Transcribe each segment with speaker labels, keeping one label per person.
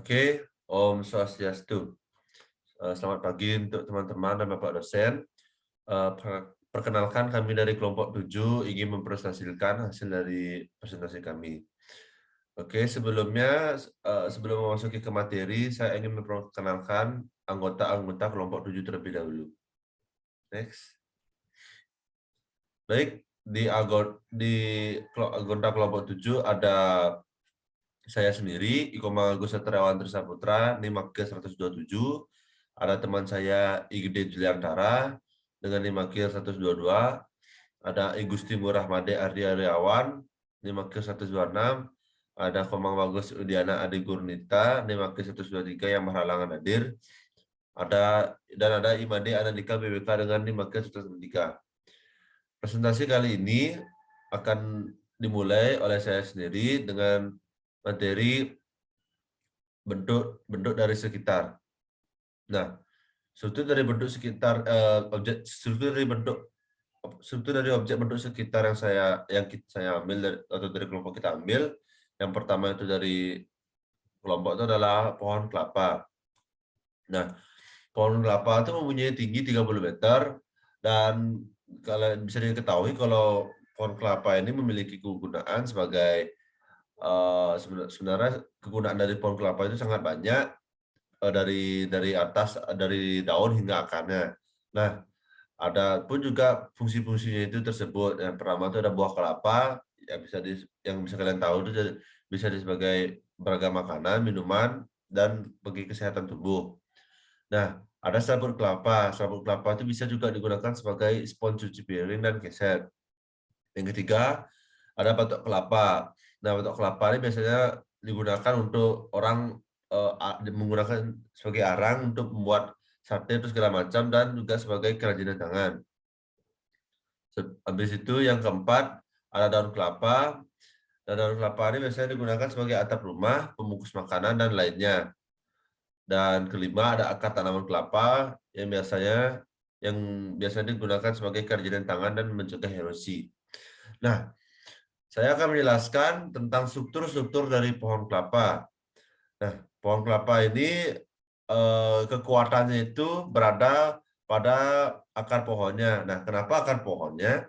Speaker 1: Oke, Om Swastiastu. Selamat pagi untuk teman-teman dan Bapak dosen. Perkenalkan kami dari kelompok 7 ingin mempresentasikan hasil dari presentasi kami. Oke, sebelumnya sebelum memasuki ke materi, saya ingin memperkenalkan anggota-anggota kelompok 7 terlebih dahulu. Next. Baik, di anggota kelompok 7 ada saya sendiri, Iko Agus Satriawan Trisaputra, NIM Akil 127. Ada teman saya Igede Juliantara dengan NIM Akil 122. Ada Igusti Murah Made Ardi Aryawan, NIM Akil 126. Ada Komang Bagus Udiana Adi Gurnita, NIM Akil 123 yang berhalangan hadir. Ada Imade Anandika BBK dengan NIM Akil 103. Presentasi kali ini akan dimulai oleh saya sendiri dengan materi bentuk dari sekitar. Nah, struktur dari bentuk sekitar struktur dari objek bentuk sekitar yang saya ambil atau dari kelompok kita ambil. Yang pertama itu dari kelompok itu adalah pohon kelapa. Nah, pohon kelapa itu mempunyai tinggi 30 meter dan kalau bisa diketahui kalau pohon kelapa ini memiliki kegunaan sebagai sebenarnya kegunaan dari pohon kelapa itu sangat banyak, dari atas, dari daun hingga akarnya. Nah, ada pun juga fungsi-fungsinya itu tersebut. Yang pertama itu ada buah kelapa yang bisa kalian tahu itu bisa sebagai beragam makanan, minuman, dan bagi kesehatan tubuh. Nah, ada sabut kelapa. Sabut kelapa itu bisa juga digunakan sebagai spons cuci piring dan keset. Yang ketiga, ada batok kelapa. Nah, batok kelapa ini biasanya digunakan untuk orang menggunakan sebagai arang untuk membuat sate itu segala macam dan juga sebagai kerajinan tangan. Habis itu yang keempat, ada daun kelapa. Dan daun kelapa ini biasanya digunakan sebagai atap rumah, pembungkus makanan, dan lainnya. Dan kelima, ada akar tanaman kelapa yang biasanya digunakan sebagai kerajinan tangan dan mencegah erosi. Nah, saya akan menjelaskan tentang struktur-struktur dari pohon kelapa. Nah, pohon kelapa ini kekuatannya itu berada pada akar pohonnya. Nah, kenapa akar pohonnya?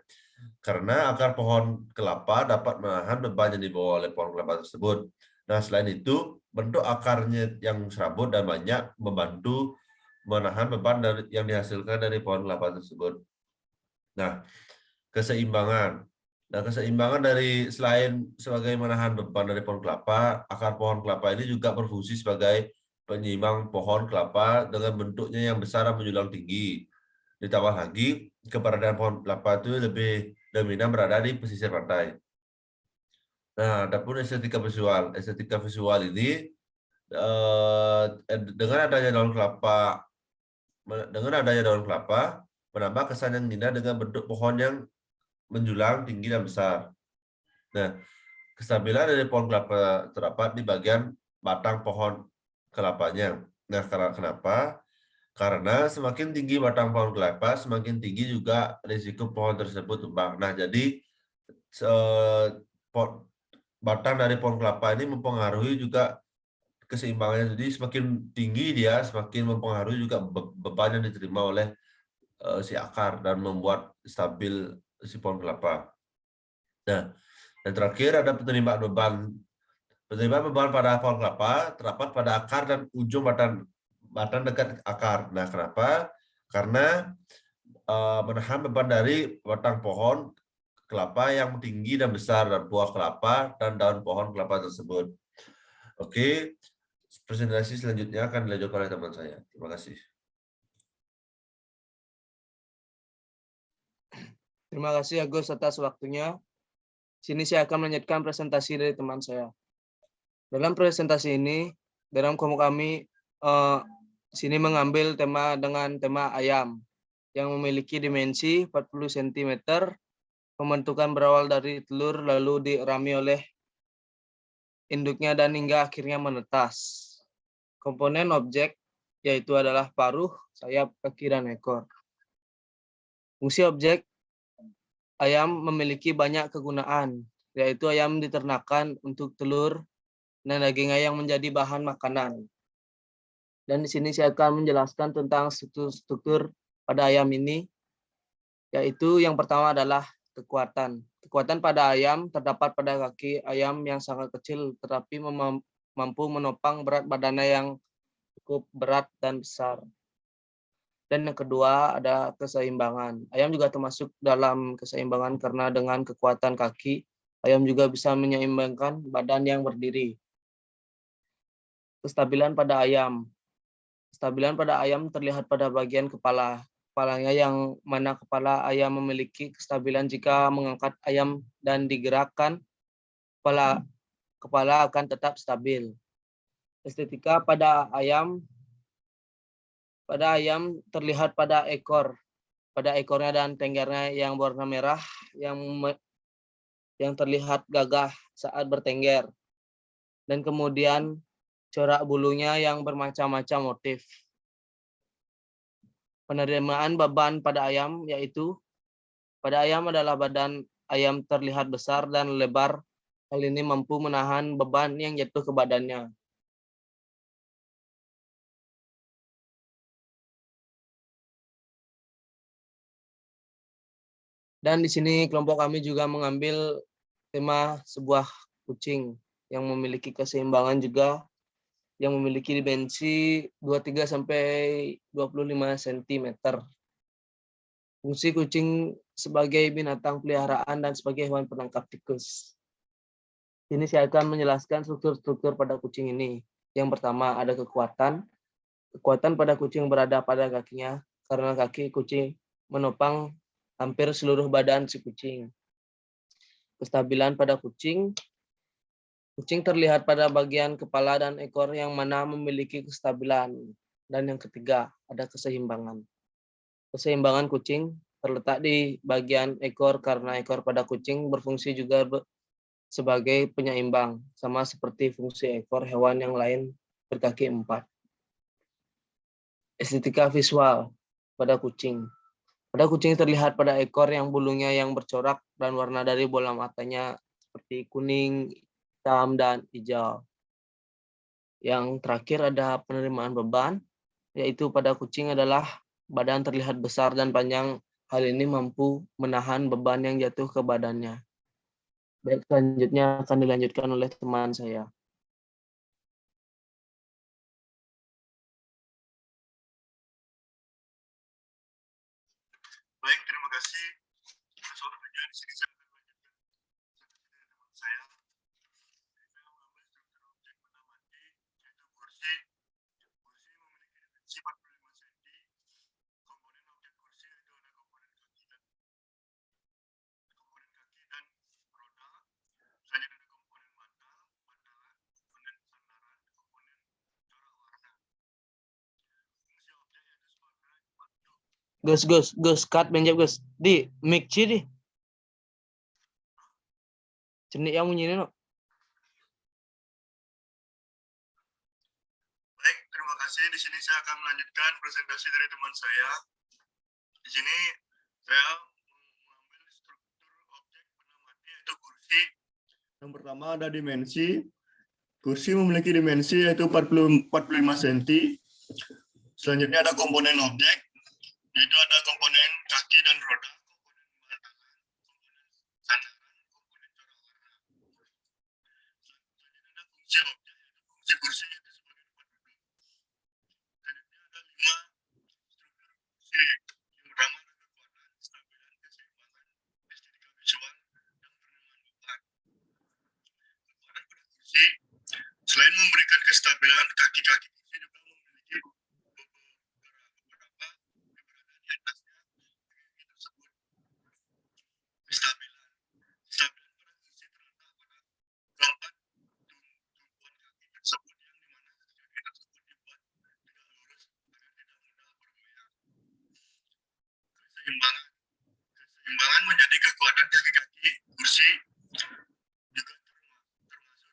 Speaker 1: Karena akar pohon kelapa dapat menahan beban yang dibawa oleh pohon kelapa tersebut. Nah, selain itu, bentuk akarnya yang serabut dan banyak membantu menahan beban yang dihasilkan dari pohon kelapa tersebut. Nah, keseimbangan. Nah, keseimbangan dari selain sebagai menahan beban dari pohon kelapa, akar pohon kelapa ini juga berfungsi sebagai penyeimbang pohon kelapa dengan bentuknya yang besar dan menjulang tinggi. Ditambah lagi, keberadaan pohon kelapa itu lebih dominan berada di pesisir pantai. Nah, adapun estetika visual. Estetika visual ini dengan adanya daun kelapa menambah kesan yang indah dengan bentuk pohon yang menjulang tinggi dan besar. Nah, kestabilan dari pohon kelapa terdapat di bagian batang pohon kelapanya. Nah, kenapa? Karena semakin tinggi batang pohon kelapa, semakin tinggi juga risiko pohon tersebut tumbang. Nah, jadi batang dari pohon kelapa ini mempengaruhi juga keseimbangannya. Jadi semakin tinggi dia, semakin mempengaruhi juga beban yang diterima oleh si akar dan membuat stabil si pohon kelapa. Nah, yang terakhir ada penerimaan beban. Penerimaan beban pada pohon kelapa terdapat pada akar dan ujung batang dekat akar. Nah, kenapa? Karena menahan beban dari batang pohon kelapa yang tinggi dan besar dan buah kelapa dan daun pohon kelapa tersebut. Oke, presentasi selanjutnya akan dilanjutkan oleh teman saya. Terima kasih.
Speaker 2: Terima kasih Agus atas waktunya. Sini saya akan melanjutkan presentasi dari teman saya. Dalam presentasi ini, dalam kelompok kami sini mengambil tema dengan tema ayam yang memiliki dimensi 40 cm, pembentukan berawal dari telur lalu dirami oleh induknya dan hingga akhirnya menetas. Komponen objek yaitu adalah paruh, sayap, kaki, dan ekor. Fungsi objek ayam memiliki banyak kegunaan, yaitu ayam diternakan untuk telur, dan daging ayam menjadi bahan makanan. Dan di sini saya akan menjelaskan tentang struktur pada ayam ini, yaitu yang pertama adalah kekuatan. Kekuatan pada ayam terdapat pada kaki ayam yang sangat kecil, tetapi mampu menopang berat badannya yang cukup berat dan besar. Dan yang kedua ada keseimbangan. Ayam juga termasuk dalam keseimbangan karena dengan kekuatan kaki, ayam juga bisa menyeimbangkan badan yang berdiri. Kestabilan pada ayam. Kestabilan pada ayam terlihat pada bagian kepala. Kepalanya yang mana kepala ayam memiliki kestabilan jika mengangkat ayam dan digerakkan, kepala akan tetap stabil. Estetika pada ayam terlihat pada ekor. Pada ekornya dan tenggernya yang berwarna merah yang terlihat gagah saat bertengger. Dan kemudian corak bulunya yang bermacam-macam motif. Penerimaan beban pada ayam yaitu pada ayam adalah badan ayam terlihat besar dan lebar. Hal ini mampu menahan beban yang jatuh ke badannya. Dan di sini kelompok kami juga mengambil tema sebuah kucing yang memiliki keseimbangan juga, yang memiliki dimensi 23 sampai 25 cm. Fungsi kucing sebagai binatang peliharaan dan sebagai hewan penangkap tikus. Ini saya akan menjelaskan struktur-struktur pada kucing ini. Yang pertama ada kekuatan. Kekuatan pada kucing berada pada kakinya karena kaki kucing menopang hampir seluruh badan si kucing. Kestabilan pada kucing. Kucing terlihat pada bagian kepala dan ekor yang mana memiliki kestabilan. Dan yang ketiga, ada keseimbangan. Keseimbangan kucing terletak di bagian ekor karena ekor pada kucing berfungsi juga sebagai penyeimbang, sama seperti fungsi ekor hewan yang lain berkaki 4. Estetika visual pada kucing. Pada kucing terlihat pada ekor yang bulunya yang bercorak dan warna dari bola matanya seperti kuning, hitam, dan hijau. Yang terakhir ada penerimaan beban, yaitu pada kucing adalah badan terlihat besar dan panjang. Hal ini mampu menahan beban yang jatuh ke badannya. Baik, selanjutnya akan dilanjutkan oleh teman saya.
Speaker 3: Baik, terima kasih. Soalnya di sini saya akan lanjutkan teman saya. Saya mengambil struktur objek benda mati, yaitu kursi. Kursi memiliki dimensi 45 cm. Komponen objek kursi yaitu ada komponen kaki dan roda. Selanjutnya ada komponen bantalan, komponen sandaran, komponen corak warna. Fungsi objek yaitu sebagai bantu.
Speaker 2: Gus, cut benjap Gus. Di mic di. Cenik yang bunyi no.
Speaker 3: Baik, terima kasih. Di sini saya akan melanjutkan presentasi dari teman saya. Di sini saya mengambil struktur objek benda mati yaitu kursi. Yang pertama ada dimensi. Kursi memiliki dimensi yaitu 45 cm. Selanjutnya ada komponen objek, yaitu ada komponen kaki dan roda, komponen bantalan, komponen sandaran, komponen corak warna. Selanjutnya ada fungsi objek, yaitu fungsi kursi yaitu sebagai tempat duduk. Selanjutnya ada 5 struktur fungsi. Yang pertama ada kekuatan, kestabilan, keseimbangan, estetika visual, dan penerimaan beban. Kekuatan pada kursi, selain memberikan kestabilan, kaki-kaki kursi juga memiliki beberapa keberadaan di atasnya. Kita sebut kestabilan. Kestabilan pada kursi terletak pada keempat tumpuan kaki tersebut yang dimana kaki tersebut dibuat tegak lurus agar tidak mudah bergoyang. Keseimbangan. Keseimbangan menjadi kekuatan kaki-kaki kursi juga termasuk dalam keseimbangan karena dalam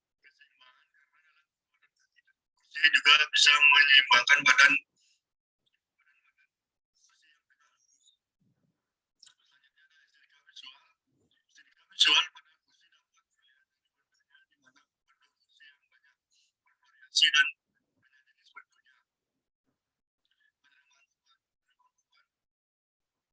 Speaker 3: kekuatan kaki dan kursi juga bisa menyeimbangkan badan kursi yang tegak lurus. Selanjutnya ada estetika visual. Estetika visual pada kursi dapat terlihat dari bentuknya di mana bentuk kursi yang lokasi dan jenis bentuknya.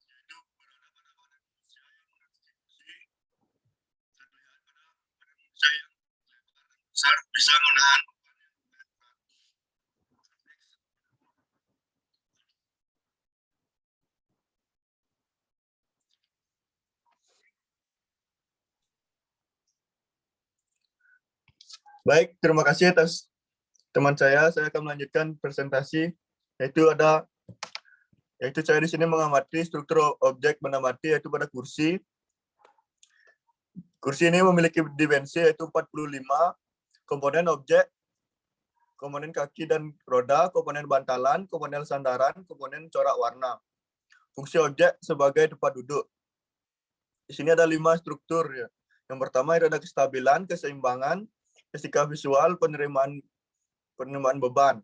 Speaker 3: Yaitu berada pada badan manusia yang mendekati kursi, terlihat pada badan manusia yang lebar dan besar bisa menahan beban yang berat. Baik, terima kasih atas teman saya. Saya akan melanjutkan presentasi, yaitu saya di sini mengamati struktur objek benda mati, yaitu pada kursi. Kursi ini memiliki dimensi yaitu 45, komponen objek, komponen kaki dan roda, komponen bantalan, komponen sandaran, komponen corak warna. Fungsi objek sebagai tempat duduk. Di sini ada 5 struktur ya. Yang pertama itu ada kestabilan, keseimbangan, estetika visual, penerimaan beban,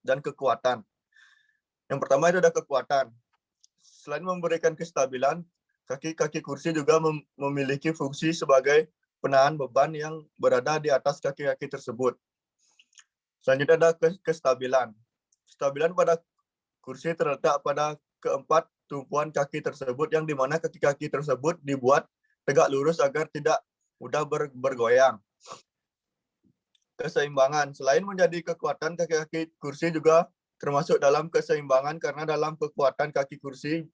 Speaker 3: dan kekuatan. Yang pertama itu ada kekuatan. Selain memberikan kestabilan, kaki-kaki kursi juga memiliki fungsi sebagai penahan beban yang berada di atas kaki-kaki tersebut. Selanjutnya ada kestabilan. Kestabilan pada kursi terletak pada keempat tumpuan kaki tersebut, yang dimana kaki-kaki tersebut dibuat tegak lurus agar tidak mudah bergoyang. Keseimbangan. Selain menjadi kekuatan, kaki-kaki kursi juga termasuk dalam keseimbangan, karena dalam kekuatan kaki kursi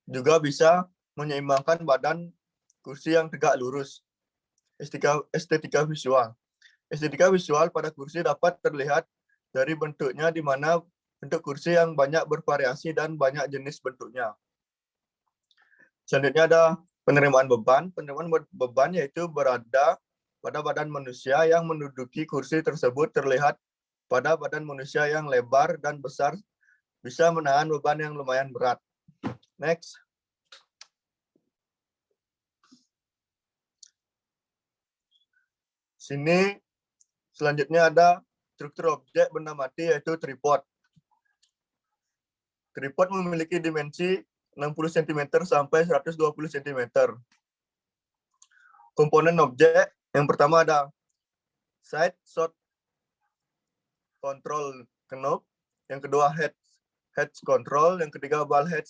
Speaker 3: juga bisa menyeimbangkan badan kursi yang tegak lurus. Estetika visual. Estetika visual pada kursi dapat terlihat dari bentuknya, di mana bentuk kursi yang banyak bervariasi dan banyak jenis bentuknya. Selanjutnya ada penerimaan beban. Penerimaan beban yaitu berada pada badan manusia yang menduduki kursi tersebut, terlihat pada badan manusia yang lebar dan besar bisa menahan beban yang lumayan berat. Next. Sini selanjutnya ada struktur objek benda mati yaitu tripod. Tripod memiliki dimensi 60 cm sampai 120 cm. Komponen objek yang pertama ada side shot control knob, yang kedua head control, yang ketiga ball head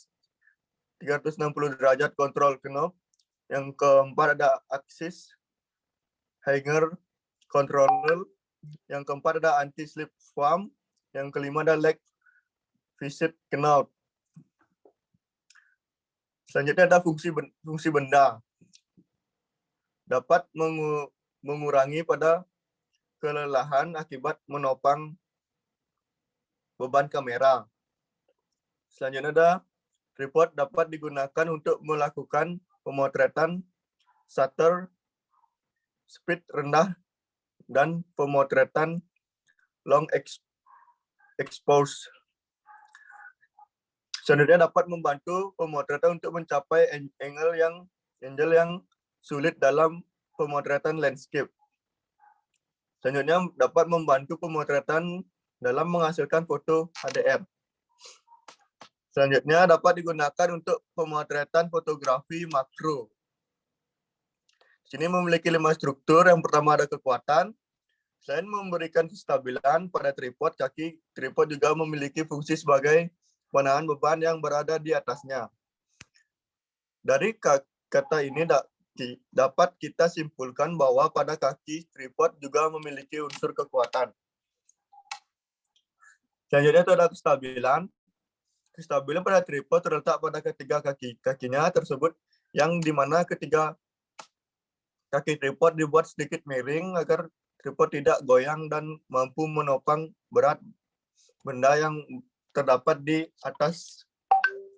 Speaker 3: 360 derajat control knob, yang keempat ada axis hanger control, yang keempat ada anti slip form, yang kelima ada leg visit knob. Selanjutnya ada fungsi benda. Dapat mengurangi pada kelelahan akibat menopang beban kamera. Selanjutnya ada tripod dapat digunakan untuk melakukan pemotretan shutter speed rendah dan pemotretan long expose. Selanjutnya dapat membantu pemotretan untuk mencapai angle yang sulit dalam pemotretan landscape. Selanjutnya dapat membantu pemotretan dalam menghasilkan foto HDR. Selanjutnya dapat digunakan untuk pemotretan fotografi makro. Sini memiliki 5 struktur. Yang pertama ada kekuatan. Selain memberikan kestabilan pada tripod, kaki tripod juga memiliki fungsi sebagai penahan beban yang berada di atasnya. Dari kata ini dapat kita simpulkan bahwa pada kaki tripod juga memiliki unsur kekuatan. Selanjutnya itu ada kestabilan. Kestabilan pada tripod terletak pada ketiga kakinya tersebut, yang dimana ketiga kaki tripod dibuat sedikit miring agar tripod tidak goyang dan mampu menopang berat benda yang terdapat di atas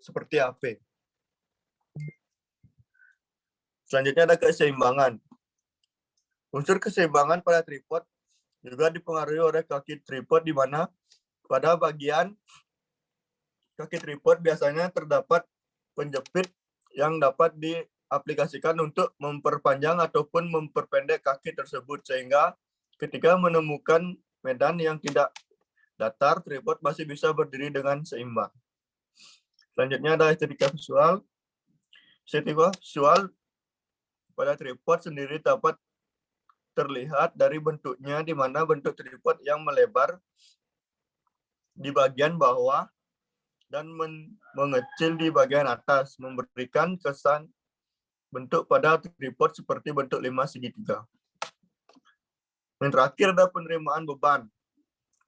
Speaker 3: seperti HP. Selanjutnya ada keseimbangan. Unsur keseimbangan pada tripod juga dipengaruhi oleh kaki tripod, di mana pada bagian kaki tripod biasanya terdapat penjepit yang dapat diaplikasikan untuk memperpanjang ataupun memperpendek kaki tersebut, sehingga ketika menemukan medan yang tidak datar, tripod masih bisa berdiri dengan seimbang. Selanjutnya ada estetika visual. Estetika visual pada tripod sendiri dapat terlihat dari bentuknya, di mana bentuk tripod yang melebar di bagian bawah dan mengecil di bagian atas, memberikan kesan bentuk pada tripod seperti bentuk 5 segitiga. Yang terakhir ada penerimaan beban.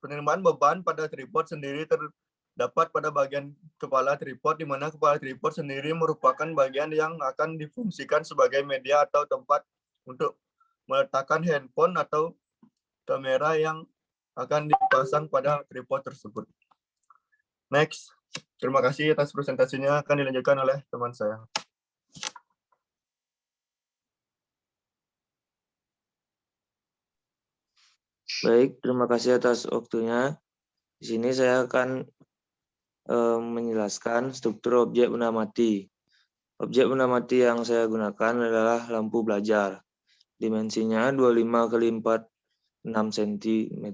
Speaker 3: Penerimaan beban pada tripod sendiri terdapat pada bagian kepala tripod, di mana kepala tripod sendiri merupakan bagian yang akan difungsikan sebagai media atau tempat untuk meletakkan handphone atau kamera yang akan dipasang pada tripod tersebut. Next. Terima kasih atas presentasinya, akan dilanjutkan oleh teman saya.
Speaker 4: Baik, terima kasih atas waktunya. Di sini saya akan menjelaskan struktur objek benda mati. Objek benda mati yang saya gunakan adalah lampu belajar. Dimensinya 25 x 46 cm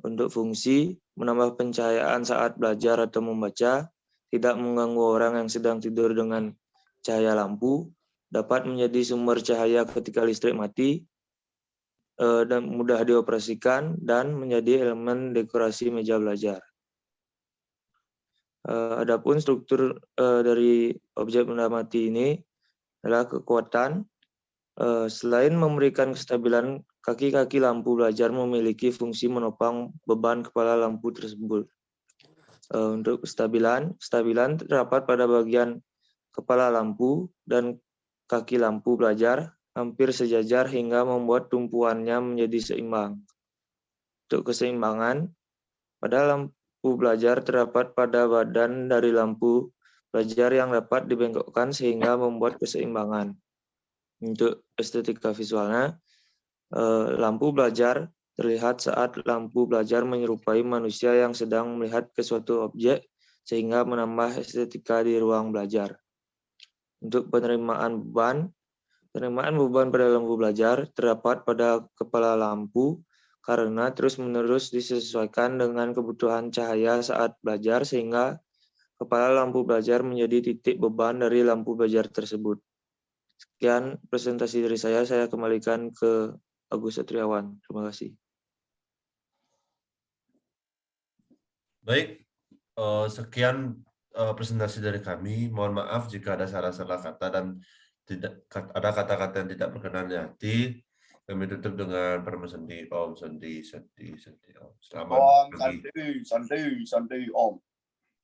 Speaker 4: untuk fungsi menambah pencahayaan saat belajar atau membaca, tidak mengganggu orang yang sedang tidur dengan cahaya lampu, dapat menjadi sumber cahaya ketika listrik mati, dan mudah dioperasikan, dan menjadi elemen dekorasi meja belajar. Adapun struktur dari objek benda mati ini adalah kekuatan. Selain memberikan kestabilan, kaki-kaki lampu belajar memiliki fungsi menopang beban kepala lampu tersebut. Untuk kestabilan terdapat pada bagian kepala lampu dan kaki lampu belajar hampir sejajar hingga membuat tumpuannya menjadi seimbang. Untuk keseimbangan, pada lampu belajar terdapat pada badan dari lampu belajar yang dapat dibengkokkan sehingga membuat keseimbangan. Untuk estetika visualnya, lampu belajar terlihat saat lampu belajar menyerupai manusia yang sedang melihat ke suatu objek sehingga menambah estetika di ruang belajar. Untuk penerimaan beban pada lampu belajar terdapat pada kepala lampu karena terus-menerus disesuaikan dengan kebutuhan cahaya saat belajar sehingga kepala lampu belajar menjadi titik beban dari lampu belajar tersebut. Sekian presentasi dari saya kembalikan ke Agus Satriawan. Terima kasih.
Speaker 1: Baik, sekian presentasi dari kami. Mohon maaf jika ada salah-salah kata dan tidak ada kata-kata yang tidak berkenan di hati. Kami tutup dengan perma sendi Om, sendi Om. Selamat pagi.
Speaker 3: Santi, Om.